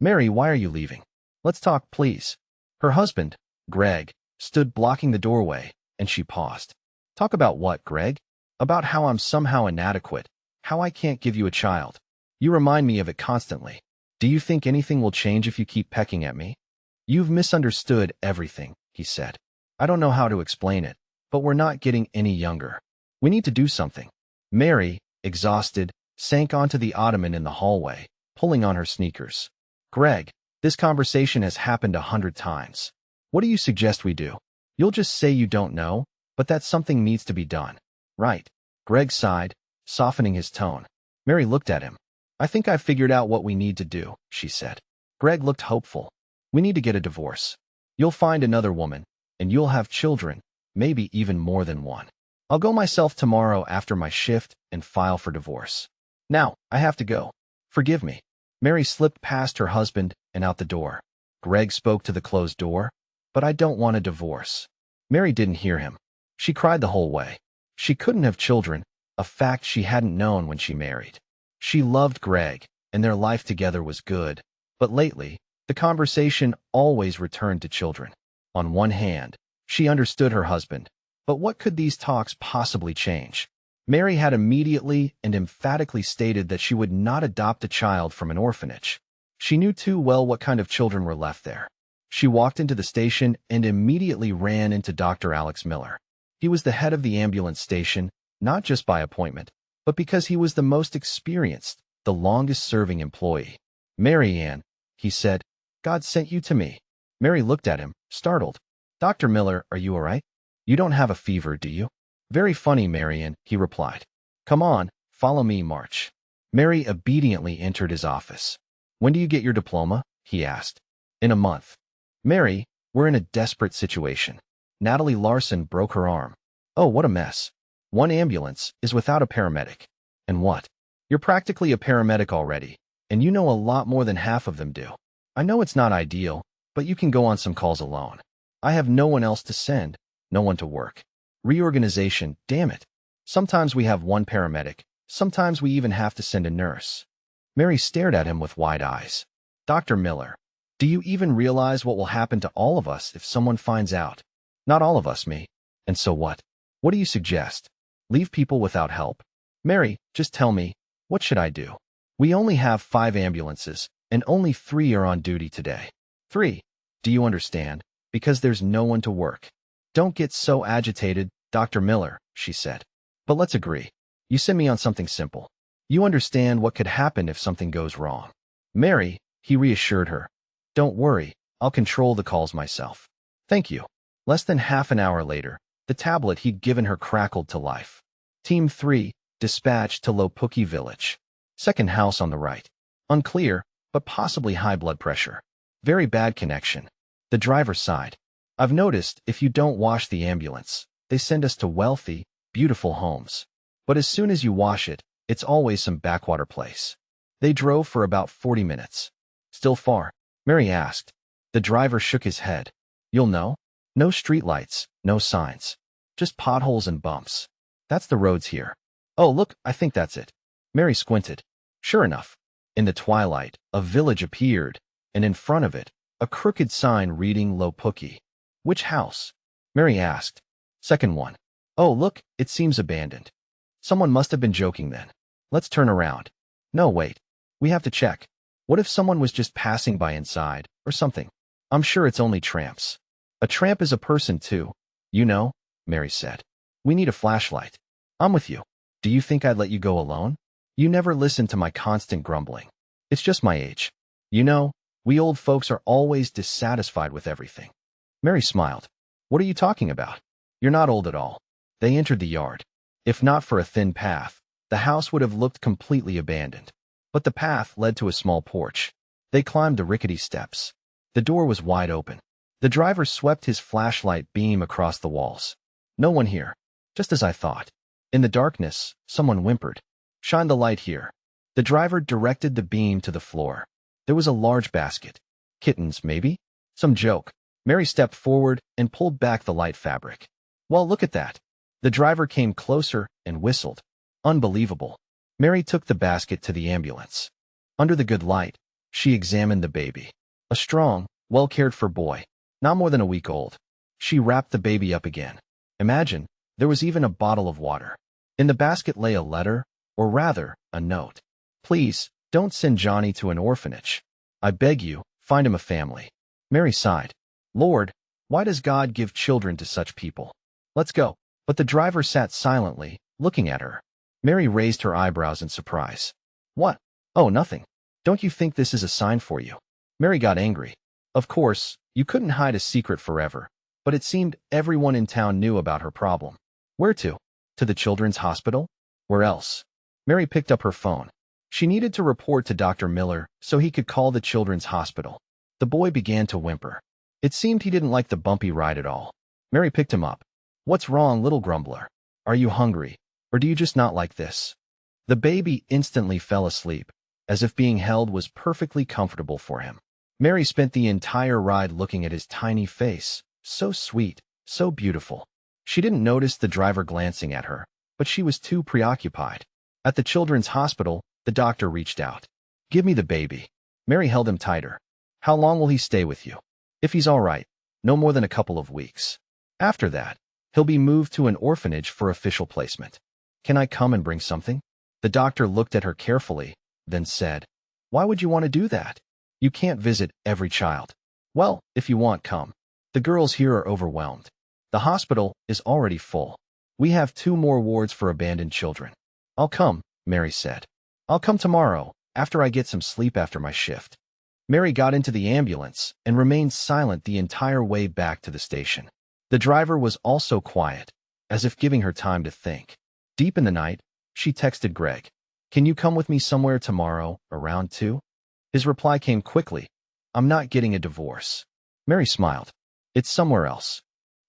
Mary, why are you leaving? Let's talk, please. Her husband, Greg, stood blocking the doorway, and she paused. Talk about what, Greg? About how I'm somehow inadequate, how I can't give you a child. You remind me of it constantly. Do you think anything will change if you keep pecking at me? You've misunderstood everything, he said. I don't know how to explain it, but we're not getting any younger. We need to do something. Mary, exhausted, sank onto the ottoman in the hallway, pulling on her sneakers. Greg, this conversation has happened 100 times. What do you suggest we do? You'll just say you don't know, but that something needs to be done. Right. Greg sighed, softening his tone. Mary looked at him. I think I've figured out what we need to do, she said. Greg looked hopeful. We need to get a divorce. You'll find another woman, and you'll have children, maybe even more than one. I'll go myself tomorrow after my shift and file for divorce. Now, I have to go. Forgive me. Mary slipped past her husband and out the door. Greg spoke to the closed door. But I don't want a divorce. Mary didn't hear him. She cried the whole way. She couldn't have children, a fact she hadn't known when she married. She loved Greg, and their life together was good. But lately, the conversation always returned to children. On one hand, she understood her husband. But what could these talks possibly change? Mary had immediately and emphatically stated that she would not adopt a child from an orphanage. She knew too well what kind of children were left there. She walked into the station and immediately ran into Dr. Alex Miller. He was the head of the ambulance station, not just by appointment, but because he was the most experienced, the longest-serving employee. Mary Ann, he said, God sent you to me. Mary looked at him, startled. Dr. Miller, are you all right? You don't have a fever, do you? Very funny, Marian, he replied. Come on, follow me, March. Mary obediently entered his office. When do you get your diploma? He asked. In a month. Mary, we're in a desperate situation. Natalie Larson broke her arm. Oh, what a mess. One ambulance is without a paramedic. And what? You're practically a paramedic already, and you know a lot more than half of them do. I know it's not ideal, but you can go on some calls alone. I have no one else to send, no one to work. Reorganization, damn it. Sometimes we have one paramedic, sometimes we even have to send a nurse. Mary stared at him with wide eyes. Dr. Miller, do you even realize what will happen to all of us if someone finds out? Not all of us, me. And so what? What do you suggest? Leave people without help? Mary, just tell me, what should I do? We only have 5 ambulances, and only 3 are on duty today. 3. Do you understand? Because there's no one to work. Don't get so agitated, Dr. Miller, she said. But let's agree. You send me on something simple. You understand what could happen if something goes wrong. Mary, he reassured her. Don't worry, I'll control the calls myself. Thank you. Less than half an hour later, the tablet he'd given her crackled to life. Team 3, dispatched to Lopuki Village. Second house on the right. Unclear, but possibly high blood pressure. Very bad connection. The driver sighed. I've noticed if you don't wash the ambulance, they send us to wealthy, beautiful homes. But as soon as you wash it, it's always some backwater place. They drove for about 40 minutes. Still far? Mary asked. The driver shook his head. You'll know? No streetlights, no signs. Just potholes and bumps. That's the roads here. Oh, look, I think that's it. Mary squinted. Sure enough. In the twilight, a village appeared, and in front of it, a crooked sign reading Lopuki. Which house? Mary asked. Second one. Oh, look, it seems abandoned. Someone must have been joking then. Let's turn around. No, wait. We have to check. What if someone was just passing by inside, or something? I'm sure it's only tramps. A tramp is a person too. You know, Mary said. We need a flashlight. I'm with you. Do you think I'd let you go alone? You never listen to my constant grumbling. It's just my age. You know, we old folks are always dissatisfied with everything. Mary smiled. What are you talking about? You're not old at all. They entered the yard. If not for a thin path, the house would have looked completely abandoned. But the path led to a small porch. They climbed the rickety steps. The door was wide open. The driver swept his flashlight beam across the walls. No one here. Just as I thought. In the darkness, someone whimpered. Shine the light here. The driver directed the beam to the floor. There was a large basket. Kittens, maybe? Some joke. Mary stepped forward and pulled back the light fabric. Well, look at that. The driver came closer and whistled. Unbelievable. Mary took the basket to the ambulance. Under the good light, She examined the baby. A strong, well-cared-for boy, not more than a week old. She wrapped the baby up again. Imagine, there was even a bottle of water. In the basket lay a letter, or rather, a note. Please, don't send Johnny to an orphanage. I beg you, find him a family. Mary sighed. Lord, why does God give children to such people? Let's go. But the driver sat silently, looking at her. Mary raised her eyebrows in surprise. What? Oh, nothing. Don't you think this is a sign for you? Mary got angry. Of course, you couldn't hide a secret forever, but it seemed everyone in town knew about her problem. Where to? To the children's hospital? Where else? Mary picked up her phone. She needed to report to Dr. Miller so he could call the children's hospital. The boy began to whimper. It seemed he didn't like the bumpy ride at all. Mary picked him up. What's wrong, little grumbler? Are you hungry? Or do you just not like this? The baby instantly fell asleep, as if being held was perfectly comfortable for him. Mary spent the entire ride looking at his tiny face, so sweet, so beautiful. She didn't notice the driver glancing at her, but she was too preoccupied. At the children's hospital, the doctor reached out. Give me the baby. Mary held him tighter. How long will he stay with you? If he's all right, no more than a couple of weeks. After that, he'll be moved to an orphanage for official placement. Can I come and bring something? The doctor looked at her carefully, then said, Why would you want to do that? You can't visit every child. Well, if you want, come. The girls here are overwhelmed. The hospital is already full. We have 2 more wards for abandoned children. I'll come, Mary said. I'll come tomorrow, after I get some sleep after my shift. Mary got into the ambulance and remained silent the entire way back to the station. The driver was also quiet, as if giving her time to think. Deep in the night, she texted Greg. Can you come with me somewhere tomorrow, around 2? His reply came quickly. I'm not getting a divorce. Mary smiled. It's somewhere else.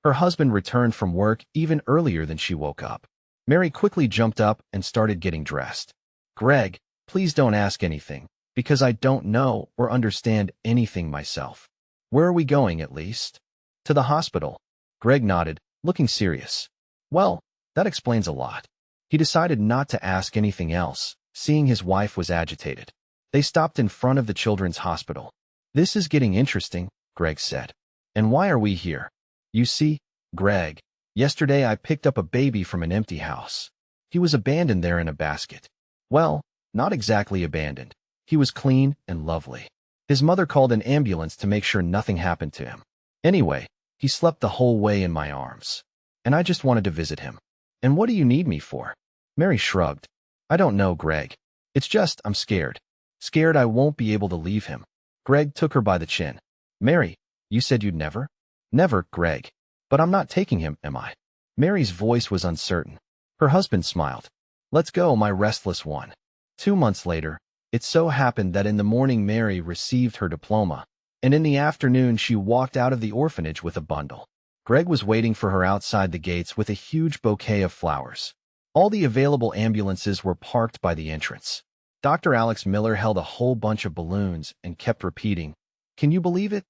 Her husband returned from work even earlier than she woke up. Mary quickly jumped up and started getting dressed. Greg, please don't ask anything, because I don't know or understand anything myself. Where are we going, at least? To the hospital. Greg nodded, looking serious. Well, that explains a lot. He decided not to ask anything else, seeing his wife was agitated. They stopped in front of the children's hospital. This is getting interesting, Greg said. And why are we here? You see, Greg, yesterday I picked up a baby from an empty house. He was abandoned there in a basket. Well, not exactly abandoned. He was clean and lovely. His mother called an ambulance to make sure nothing happened to him. Anyway, he slept the whole way in my arms. And I just wanted to visit him. And what do you need me for? Mary shrugged. I don't know, Greg. It's just I'm scared. Scared I won't be able to leave him. Greg took her by the chin. Mary, you said you'd never? Never, Greg. But I'm not taking him, am I? Mary's voice was uncertain. Her husband smiled. Let's go, my restless one. 2 months later, it so happened that in the morning Mary received her diploma, and in the afternoon she walked out of the orphanage with a bundle. Greg was waiting for her outside the gates with a huge bouquet of flowers. All the available ambulances were parked by the entrance. Dr. Alex Miller held a whole bunch of balloons and kept repeating, Can you believe it?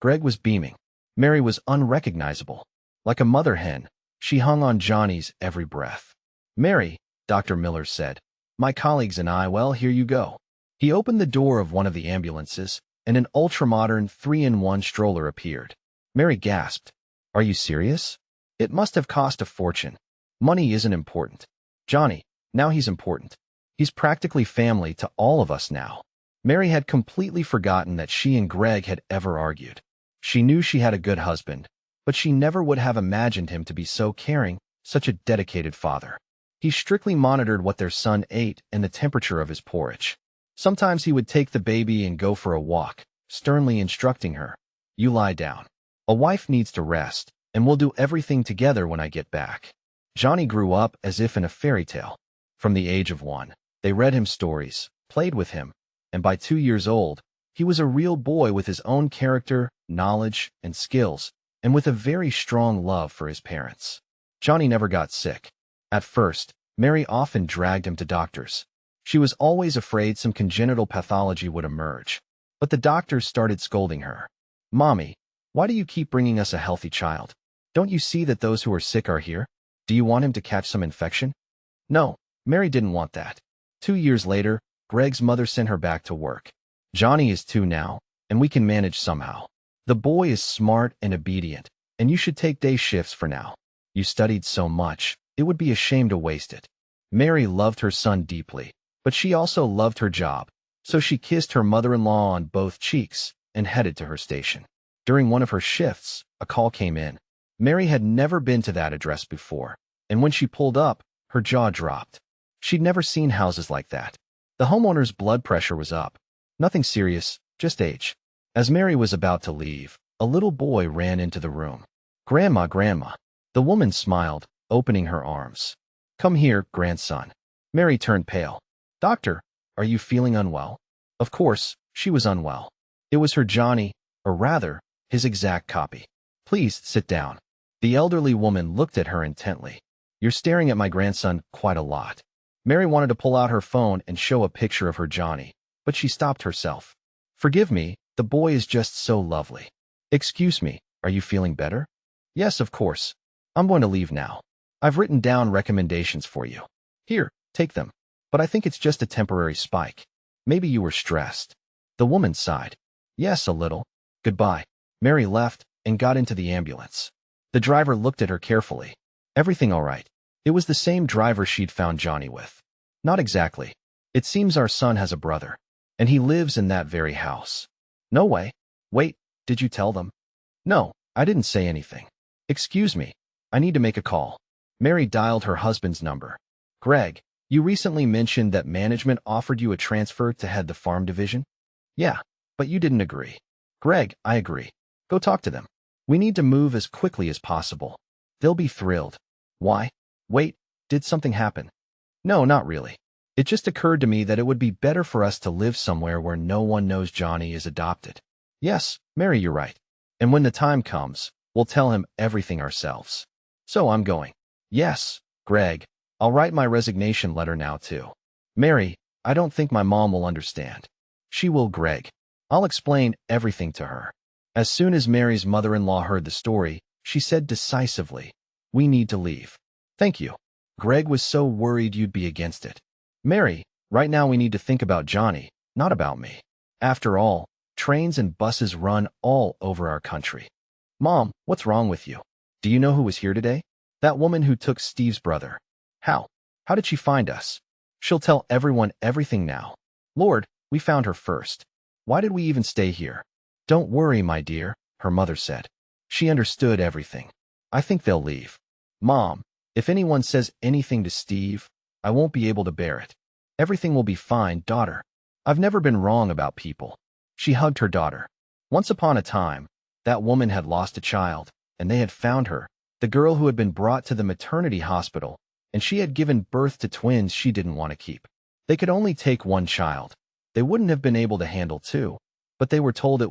Greg was beaming. Mary was unrecognizable. Like a mother hen, she hung on Johnny's every breath. Mary, Dr. Miller said, my colleagues and I, well, here you go. He opened the door of one of the ambulances, and an ultra-modern 3-in-1 stroller appeared. Mary gasped. Are you serious? It must have cost a fortune. Money isn't important. Johnny, now he's important. He's practically family to all of us now. Mary had completely forgotten that she and Greg had ever argued. She knew she had a good husband, but she never would have imagined him to be so caring, such a dedicated father. He strictly monitored what their son ate and the temperature of his porridge. Sometimes he would take the baby and go for a walk, sternly instructing her, You lie down. A wife needs to rest, and we'll do everything together when I get back. Johnny grew up as if in a fairy tale. From the age of 1, they read him stories, played with him, and by 2 years old, he was a real boy with his own character, knowledge, and skills, and with a very strong love for his parents. Johnny never got sick. At first, Mary often dragged him to doctors. She was always afraid some congenital pathology would emerge. But the doctors started scolding her. Mommy, why do you keep bringing us a healthy child? Don't you see that those who are sick are here? Do you want him to catch some infection? No, Mary didn't want that. 2 years later, Greg's mother sent her back to work. Johnny is 2 now, and we can manage somehow. The boy is smart and obedient, and you should take day shifts for now. You studied so much, it would be a shame to waste it. Mary loved her son deeply, but she also loved her job, so she kissed her mother-in-law on both cheeks and headed to her station. During one of her shifts, a call came in. Mary had never been to that address before, and when she pulled up, her jaw dropped. She'd never seen houses like that. The homeowner's blood pressure was up. Nothing serious, just age. As Mary was about to leave, a little boy ran into the room. "Grandma, Grandma." The woman smiled, opening her arms. "Come here, grandson." Mary turned pale. "Doctor, are you feeling unwell?" Of course, she was unwell. It was her Johnny, or rather, his exact copy. "Please, sit down." The elderly woman looked at her intently. "You're staring at my grandson quite a lot." Mary wanted to pull out her phone and show a picture of her Johnny, but she stopped herself. "Forgive me, the boy is just so lovely." "Excuse me, are you feeling better?" "Yes, of course. I'm going to leave now. I've written down recommendations for you. Here, take them. But I think it's just a temporary spike. Maybe you were stressed." The woman sighed. "Yes, a little. Goodbye." Mary left and got into the ambulance. The driver looked at her carefully. "Everything all right?" It was the same driver she'd found Johnny with. "Not exactly. It seems our son has a brother, and he lives in that very house." "No way. Wait, did you tell them?" "No, I didn't say anything." "Excuse me, I need to make a call." Mary dialed her husband's number. "Greg, you recently mentioned that management offered you a transfer to head the farm division?" "Yeah, but you didn't agree." "Greg, I agree. Go talk to them. We need to move as quickly as possible. They'll be thrilled." "Why? Wait, did something happen?" "No, not really. It just occurred to me that it would be better for us to live somewhere where no one knows Johnny is adopted." "Yes, Mary, you're right. And when the time comes, we'll tell him everything ourselves." "So I'm going." "Yes, Greg. I'll write my resignation letter now, too." "Mary, I don't think my mom will understand." "She will, Greg. I'll explain everything to her." As soon as Mary's mother-in-law heard the story, she said decisively, "We need to leave." "Thank you. Greg was so worried you'd be against it." "Mary, right now we need to think about Johnny, not about me. After all, trains and buses run all over our country." "Mom, what's wrong with you? Do you know who was here today? That woman who took Steve's brother." "How? How did she find us?" "She'll tell everyone everything now." "Lord, we found her first. Why did we even stay here?" "Don't worry, my dear," her mother said. She understood everything. "I think they'll leave." "Mom, if anyone says anything to Steve, I won't be able to bear it." "Everything will be fine, daughter. I've never been wrong about people." She hugged her daughter. Once upon a time, that woman had lost a child, and they had found her, the girl who had been brought to the maternity hospital, and she had given birth to twins she didn't want to keep. They could only take one child. They wouldn't have been able to handle two, but they were told it was